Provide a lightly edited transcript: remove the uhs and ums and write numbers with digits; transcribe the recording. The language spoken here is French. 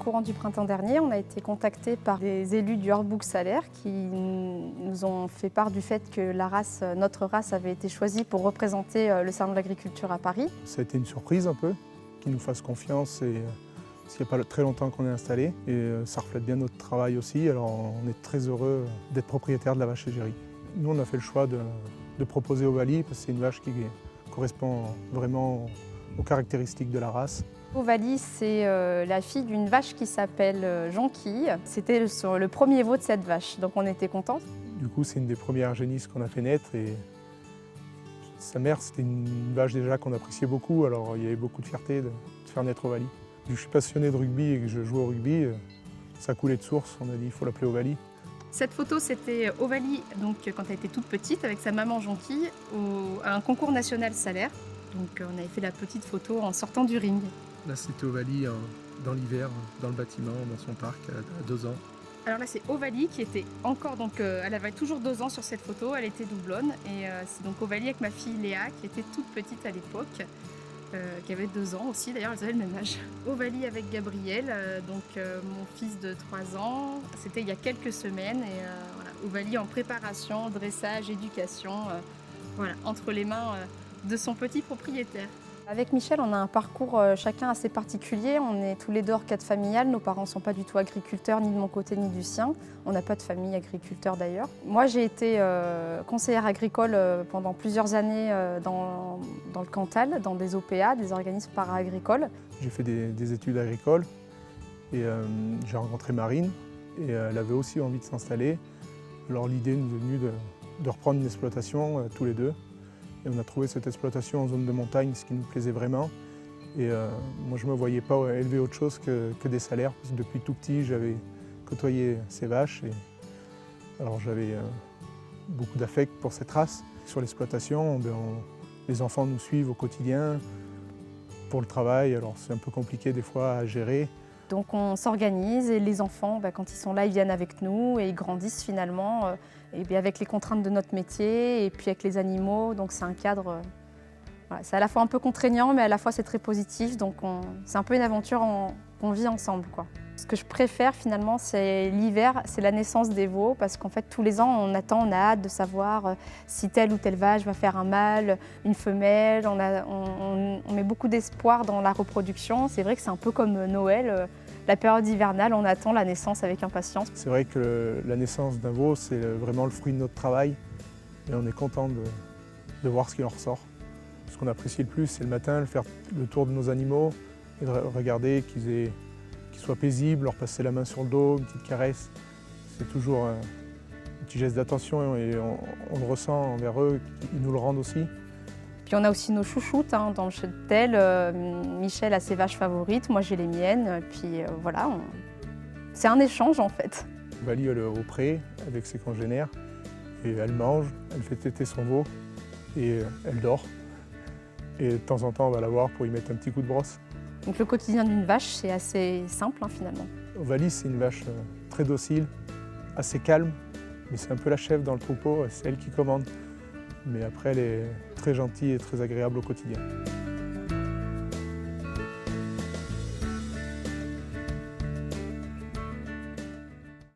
courant du printemps dernier, on a été contacté par des élus du Hortbouk Salaire qui nous ont fait part du fait que notre race avait été choisie pour représenter le salon de l'agriculture à Paris. Ça a été une surprise un peu, qu'ils nous fassent confiance parce qu'il n'y a pas très longtemps qu'on est installé et ça reflète bien notre travail aussi. Alors on est très heureux d'être propriétaire de la vache égérie. Nous on a fait le choix de proposer Ovalie parce que c'est une vache qui correspond vraiment aux caractéristiques de la race. Ovalie, c'est la fille d'une vache qui s'appelle Jonquille. C'était le premier veau de cette vache, donc on était contents. Du coup, c'est une des premières génisses qu'on a fait naître et sa mère, c'était une vache déjà qu'on appréciait beaucoup, alors il y avait beaucoup de fierté de faire naître Ovalie. Je suis passionné de rugby et que je joue au rugby, ça coulait de source, on a dit il faut l'appeler Ovalie. Cette photo, c'était Ovalie donc, quand elle était toute petite avec sa maman Jonquille à un concours national salaire. Donc on avait fait la petite photo en sortant du ring. Là, c'était Ovalie dans l'hiver, dans le bâtiment, dans son parc, à 2 ans. Alors là, c'est Ovalie qui était encore, donc elle avait toujours 2 ans sur cette photo, elle était doublonne. Et c'est donc Ovalie avec ma fille Léa qui était toute petite à l'époque, qui avait 2 ans aussi, d'ailleurs elles avaient le même âge. Ovalie avec Gabriel, mon fils de 3 ans, c'était il y a quelques semaines. Et voilà, Ovalie en préparation, dressage, éducation, voilà, entre les mains de son petit propriétaire. Avec Michel, on a un parcours chacun assez particulier. On est tous les deux hors cadre familial. Nos parents ne sont pas du tout agriculteurs, ni de mon côté, ni du sien. On n'a pas de famille agriculteur d'ailleurs. Moi, j'ai été conseillère agricole pendant plusieurs années dans le Cantal, dans des OPA, des organismes para-agricoles. J'ai fait des études agricoles et j'ai rencontré Marine et elle avait aussi envie de s'installer. Alors l'idée nous est venue de reprendre une exploitation tous les deux. Et on a trouvé cette exploitation en zone de montagne, ce qui nous plaisait vraiment. Et moi, je ne me voyais pas élever autre chose que des salaires. Parce que depuis tout petit, j'avais côtoyé ces vaches. Alors j'avais beaucoup d'affect pour cette race. Sur l'exploitation, les enfants nous suivent au quotidien pour le travail. Alors c'est un peu compliqué des fois à gérer. Donc on s'organise et les enfants, quand ils sont là, ils viennent avec nous et ils grandissent finalement et bien avec les contraintes de notre métier et puis avec les animaux. Donc c'est un cadre, voilà, c'est à la fois un peu contraignant mais à la fois c'est très positif. Donc c'est un peu une aventure qu'on vit ensemble, quoi. Ce que je préfère finalement, c'est l'hiver, c'est la naissance des veaux parce qu'en fait tous les ans on attend, on a hâte de savoir si telle ou telle vache va faire un mâle, une femelle. On met beaucoup d'espoir dans la reproduction. C'est vrai que c'est un peu comme Noël, la période hivernale, on attend la naissance avec impatience. C'est vrai que la naissance d'un veau, c'est vraiment le fruit de notre travail et on est content de voir ce qui en ressort. Ce qu'on apprécie le plus, c'est le matin, faire le tour de nos animaux et de regarder qu'ils soient paisibles, leur passer la main sur le dos, une petite caresse. C'est toujours un petit geste d'attention et on le ressent envers eux, ils nous le rendent aussi. Puis on a aussi nos chouchoutes dans le cheptel. Michel a ses vaches favorites, moi j'ai les miennes. Puis voilà, c'est un échange en fait. Ovalie elle est au pré avec ses congénères et elle mange, elle fait téter son veau et elle dort. Et de temps en temps on va la voir pour y mettre un petit coup de brosse. Donc le quotidien d'une vache, c'est assez simple finalement. Ovalie, c'est une vache très docile, assez calme, mais c'est un peu la chef dans le troupeau, c'est elle qui commande. Mais après, elle est très gentille et très agréable au quotidien.